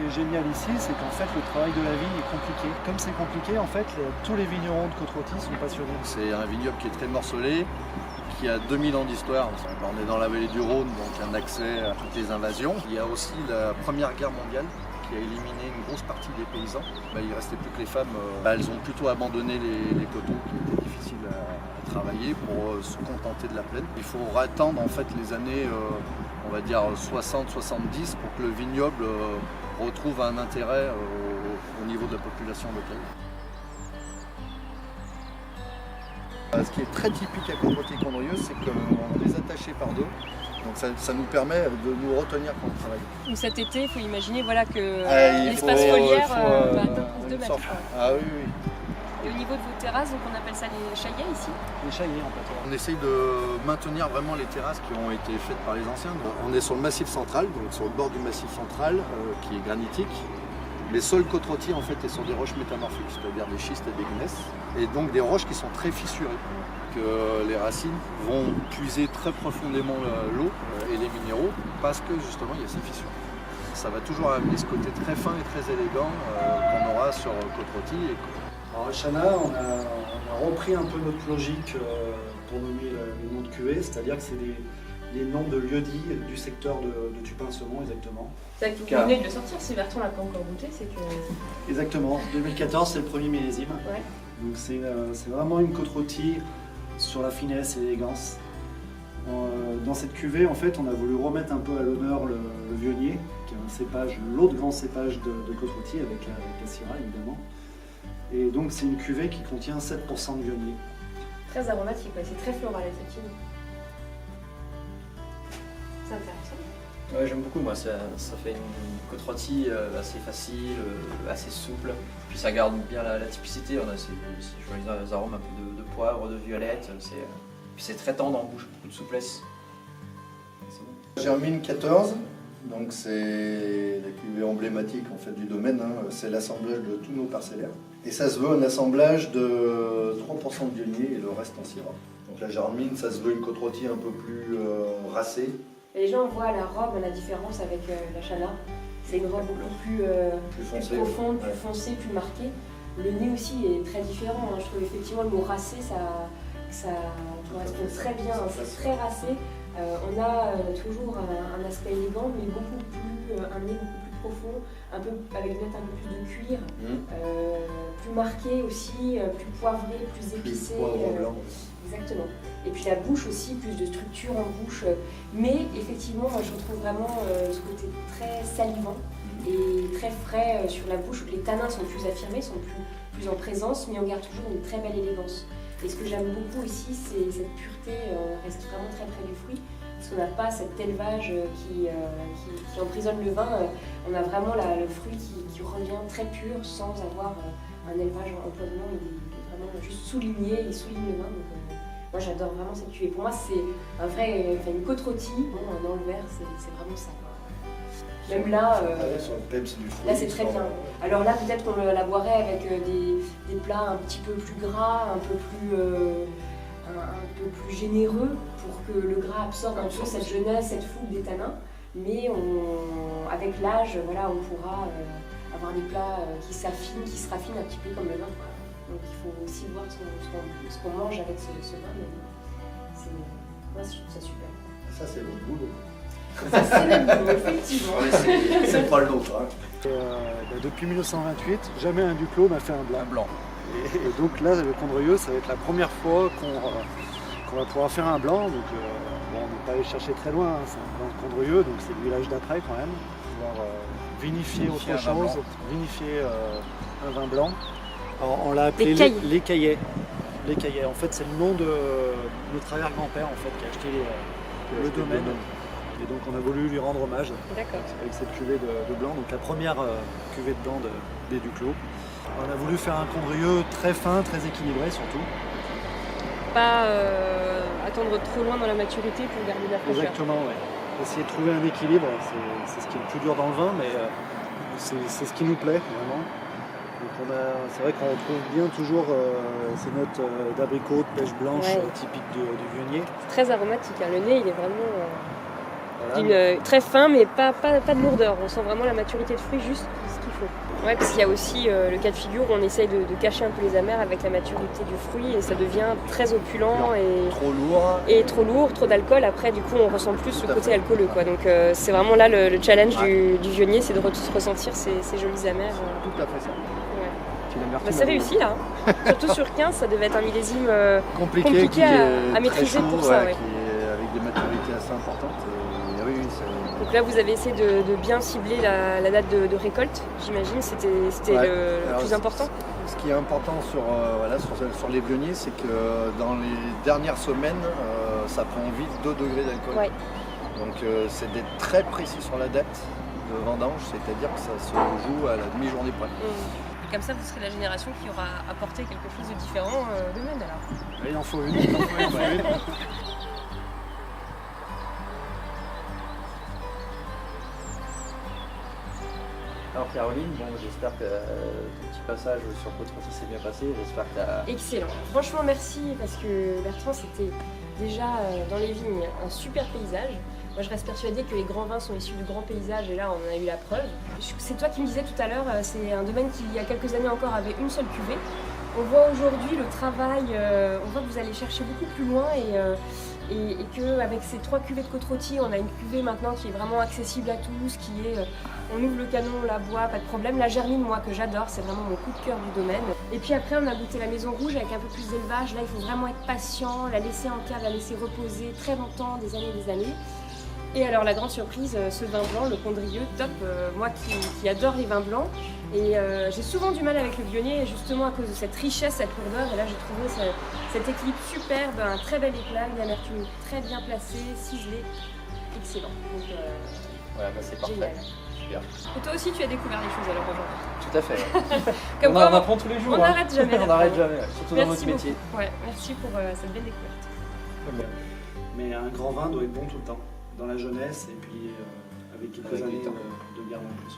qui est génial ici, c'est qu'en fait le travail de la vigne est compliqué. Comme c'est compliqué, en fait, tous les vignerons de Côte-Rôtie sont passionnés. C'est un vignoble qui est très morcelé, qui a 2000 ans d'histoire. On est dans la vallée du Rhône, donc un accès à toutes les invasions. Il y a aussi la Première Guerre mondiale qui a éliminé une grosse partie des paysans. Il ne restait plus que les femmes. Elles ont plutôt abandonné les coteaux qui étaient difficiles à travailler pour se contenter de la plaine. Il faut attendre en fait les années, on va dire 60-70 pour que le vignoble retrouve un intérêt au niveau de la population locale. Ce qui est très typique à Côte-Rôtie-Condrieu, c'est qu'on est attachés par deux. Donc ça nous permet de nous retenir quand on travaille. Donc cet été, il faut imaginer que l'espace foliaire atteint plus de 2 mètres. Ah oui. Et au niveau de vos terrasses, donc on appelle ça les chaillets ici? Les chaillets en fait. On essaye de maintenir vraiment les terrasses qui ont été faites par les anciens. On est sur le massif central, donc sur le bord du massif central, qui est granitique. Les sols Côte-Rôtie en fait est sur des roches métamorphiques, c'est-à-dire des schistes et des gneiss, et donc des roches qui sont très fissurées, que les racines vont puiser très profondément l'eau et les minéraux parce que justement il y a ces fissures. Ça va toujours amener ce côté très fin et très élégant qu'on aura sur Côte-Rôtie. Alors à Chana, on a repris un peu notre logique pour nommer les noms de cuvées, c'est-à-dire que c'est les noms de lieux-dits du secteur de Tupin-Semont exactement. C'est vrai que vous venez de le sortir, si Bertrand l'a pas encore goûté, c'est que... Exactement, 2014 c'est le premier millésime. Ouais. Donc c'est vraiment une Côte-Rôtie sur la finesse et l'élégance. Dans cette cuvée, en fait, on a voulu remettre un peu à l'honneur le Vionnier, qui est un cépage, l'autre grand cépage de Côte-Rôtie avec la Syrah évidemment. Et donc c'est une cuvée qui contient 7% de Vionnier. Très aromatique, c'est très floral effectivement. C'est intéressant. Ouais, j'aime beaucoup, moi, ça fait une Côte-Rôtie assez facile, assez souple, puis ça garde bien la typicité, on a ces jolis arômes un peu de poivre, de violette, puis c'est très tendre en bouche, beaucoup de souplesse. Germine 14, donc c'est la cuvée emblématique en fait, du domaine, c'est l'assemblage de tous nos parcellaires. Et ça se veut un assemblage de 3% de Vionnier et le reste en Syrah. Donc la Germine, ça se veut une Côte-Rôtie un peu plus racée. Et les gens voient la robe, la différence avec la Chana. C'est une robe beaucoup plus profonde, plus foncée, plus marquée. Le nez aussi est très différent. Je trouve effectivement le mot racé, ça correspond très bien. C'est très racé. On a toujours un aspect élégant, mais un nez beaucoup plus profond, avec peut-être un peu plus de cuir, plus marqué aussi, plus poivré, plus épicé. Poivre blanc. Exactement. Et puis la bouche aussi, plus de structure en bouche. Mais effectivement, moi, je retrouve vraiment ce côté très salivant et très frais sur la bouche. Les tanins sont plus affirmés, sont plus en présence, mais on garde toujours une très belle élégance. Et ce que j'aime beaucoup ici, c'est cette pureté, on reste vraiment très près du fruit. Parce qu'on n'a pas cet élevage qui emprisonne le vin. On a vraiment le fruit qui revient très pur sans avoir un élevage empoisonnant. Il est vraiment juste souligné, il souligne le vin. Donc, moi j'adore vraiment cette cuvée. Pour moi c'est une Côte-Rôtie. Dans le verre c'est vraiment ça. Même là, sur le peps du fruit, là c'est très bien. Alors là peut-être qu'on la boirait avec des plats un petit peu plus gras, un peu plus généreux pour que le gras absorbe un peu cette jeunesse, cette fougue des tanins. Mais avec l'âge, on pourra avoir des plats qui se raffinent un petit peu comme le vin. Donc il faut aussi voir ce qu'on mange avec ce vin. Moi je trouve ça super. Ça c'est votre boulot. Ça c'est notre boulot, effectivement. C'est pas l'autre. Depuis 1928, jamais un Duclos n'a fait un blanc. Et donc là, le Condrieu, ça va être la première fois qu'on va pouvoir faire un blanc. Donc on n'est pas allé chercher très loin, c'est un blanc de Condrieu, donc c'est le village d'après quand même. Pouvoir vinifier autre chose, vinifier un vin blanc. Alors, on l'a appelé les Caillets. Les Caillets. En fait, c'est le nom de notre arrière-grand-père en fait, qui a acheté le domaine. Et donc on a voulu lui rendre hommage avec cette cuvée de blanc, donc la première cuvée de blanc des Duclos. On a voulu faire un Condrieu très fin, très équilibré surtout. Pas attendre trop loin dans la maturité pour garder la fraîcheur. Exactement, oui. Essayer de trouver un équilibre, c'est ce qui est le plus dur dans le vin, mais c'est ce qui nous plaît vraiment. Donc c'est vrai qu'on retrouve bien toujours ces notes d'abricot, de pêche blanche typiques du Vionnier. C'est très aromatique, le nez il est vraiment... Très fin, mais pas de lourdeur. On sent vraiment la maturité de fruits, juste ce qu'il faut. Ouais, parce qu'il y a aussi le cas de figure où on essaye de cacher un peu les amers avec la maturité du fruit et ça devient très opulent et trop lourd, trop d'alcool. Après, du coup, on ressent plus le côté alcooleux, quoi. Donc, c'est vraiment là le challenge du vionnier, c'est de ressentir ces jolis amers. Tout à fait ça. Bah, c'est réussi là, surtout sur 15, ça devait être un millésime compliqué à maîtriser chaud, pour ça. Ouais. Qui est avec des maturités assez importantes. Oui, donc là vous avez essayé de bien cibler la date de récolte, j'imagine, c'était le plus important. Ce qui est important sur les vionniers, c'est que dans les dernières semaines, ça prend vite 2 degrés d'alcool. Ouais. Donc c'est d'être très précis sur la date de vendange, c'est-à-dire que ça se joue à la demi-journée près. Comme ça, vous serez la génération qui aura apporté quelque chose de différent au domaine alors. Il en faut une. Alors Caroline, j'espère que ton petit passage sur Côte-Rôtie s'est bien passé. J'espère que t'as... Excellent. Franchement, merci parce que Bertrand, c'était déjà dans les vignes un super paysage. Moi, je reste persuadée que les grands vins sont issus du grand paysage et là, on en a eu la preuve. C'est toi qui me disais tout à l'heure, c'est un domaine qui, il y a quelques années encore, avait une seule cuvée. On voit aujourd'hui le travail, on voit que vous allez chercher beaucoup plus loin et qu'avec ces 3 cuvées de Côte-Rôtie, on a une cuvée maintenant qui est vraiment accessible à tous, qui est, on ouvre le canon, on la boit, pas de problème. La germine, moi, que j'adore, c'est vraiment mon coup de cœur du domaine. Et puis après, on a goûté la maison rouge avec un peu plus d'élevage. Là, il faut vraiment être patient, la laisser en cave, la laisser reposer très longtemps, des années et des années. Et alors la grande surprise, ce vin blanc, le Condrieu, top, moi qui adore les vins blancs. Et j'ai souvent du mal avec le vionnier, justement à cause de cette richesse, cette lourdeur. Et là j'ai trouvé cet équilibre superbe, un très bel éclat, une amertume très bien placée, ciselée, excellent. Donc c'est parfait. génial. Super. Et toi aussi tu as découvert des choses alors aujourd'hui. Tout à fait. Comme on quoi, apprend tous les jours. On n'arrête jamais. On n'arrête jamais, surtout dans Merci notre métier. beaucoup. Ouais, merci pour cette belle découverte. Mais un grand vin doit être bon tout le temps, dans la jeunesse et puis avec quelques Avec années le temps. de garde en plus.